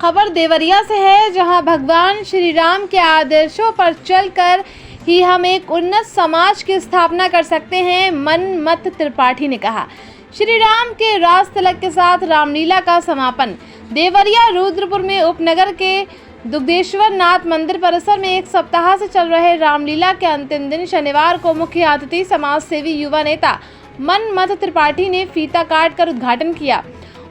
खबर देवरिया से है, जहां भगवान श्री राम के आदर्शों पर चलकर ही हम एक उन्नत समाज की स्थापना कर सकते हैं, मनमत त्रिपाठी ने कहा। श्री राम के राज तिलक के साथ रामलीला का समापन देवरिया रुद्रपुर में उपनगर के दुग्धेश्वर नाथ मंदिर परिसर में एक सप्ताह से चल रहे रामलीला के अंतिम दिन शनिवार को मुख्य अतिथि समाज सेवी युवा नेता मनमत त्रिपाठी ने फीता काट कर उद्घाटन किया।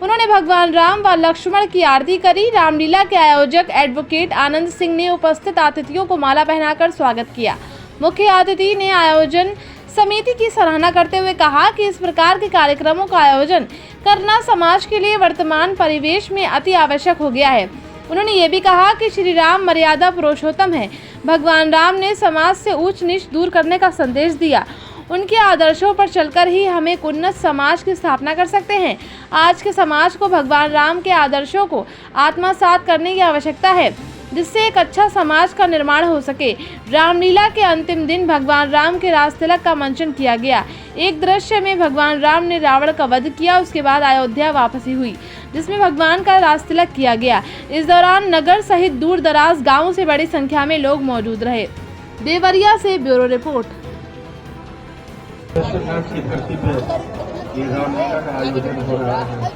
उन्होंने भगवान राम व लक्ष्मण की आरती करी। रामलीला के आयोजक एडवोकेट आनंद सिंह ने उपस्थित अतिथियों को माला पहनाकर स्वागत किया। मुख्य अतिथि ने आयोजन समिति की सराहना करते हुए कहा कि इस प्रकार के कार्यक्रमों का आयोजन करना समाज के लिए वर्तमान परिवेश में अति आवश्यक हो गया है। उन्होंने ये भी कहा कि श्री राम मर्यादा पुरुषोत्तम है। भगवान राम ने समाज से ऊंच नीच दूर करने का संदेश दिया। उनके आदर्शों पर चलकर ही हम एक उन्नत समाज की स्थापना कर सकते हैं। आज के समाज को भगवान राम के आदर्शों को आत्मसात करने की आवश्यकता है, जिससे एक अच्छा समाज का निर्माण हो सके। रामलीला के अंतिम दिन भगवान राम के राज तिलक का मंचन किया गया। एक दृश्य में भगवान राम ने रावण का वध किया, उसके बाद अयोध्या वापसी हुई, जिसमें भगवान का राज तिलक किया गया। इस दौरान नगर सहित दूर दराज गाँव से बड़ी संख्या में लोग मौजूद रहे। देवरिया से ब्यूरो रिपोर्ट। की धरती पे ये रामलीला का आयोजन हो रहा है।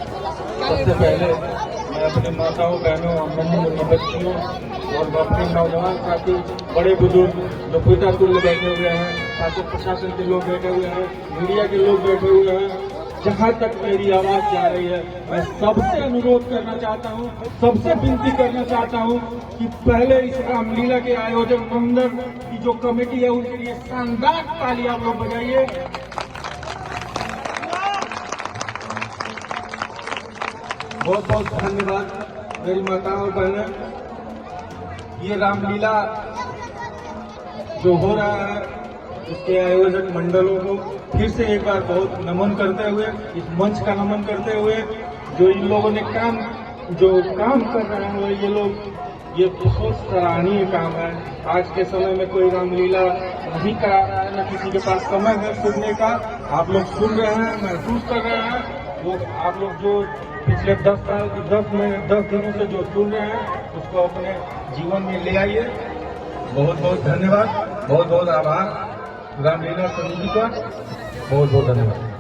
सबसे पहले मैं अपने माताओं, बहनों, अम्मों, बच्चियों और अपने नौजवान साथी, बड़े बुजुर्ग जो पिता तुल्य बैठे हुए हैं, शासन प्रशासन के लोग बैठे हुए हैं, मीडिया के लोग बैठे हुए हैं, जहाँ तक मेरी आवाज जा रही है, मैं सबसे अनुरोध करना चाहता हूँ, सबसे विनती करना चाहता हूँ कि पहले इस रामलीला के आयोजन मंदिर की जो कमेटी है उनके लिए शानदार ताली आप लोग बजाइए। बहुत बहुत धन्यवाद मेरी माताओं और बहनें। ये रामलीला जो हो रहा है इसके आयोजक मंडलों को फिर से एक बार बहुत नमन करते हुए, इस मंच का नमन करते हुए, जो इन लोगों ने काम कर रहे हैं ये लोग, ये बहुत सराहनीय काम है। आज के समय में कोई रामलीला नहीं करा रहा है, न किसी के पास समय है सुनने का। आप लोग सुन रहे हैं, महसूस कर रहे हैं। वो आप लोग जो पिछले 10 दिनों से जो सुन रहे हैं उसको अपने जीवन में ले आइए। बहुत बहुत धन्यवाद, बहुत बहुत आभार रामलीला समिति का, बहुत बहुत धन्यवाद।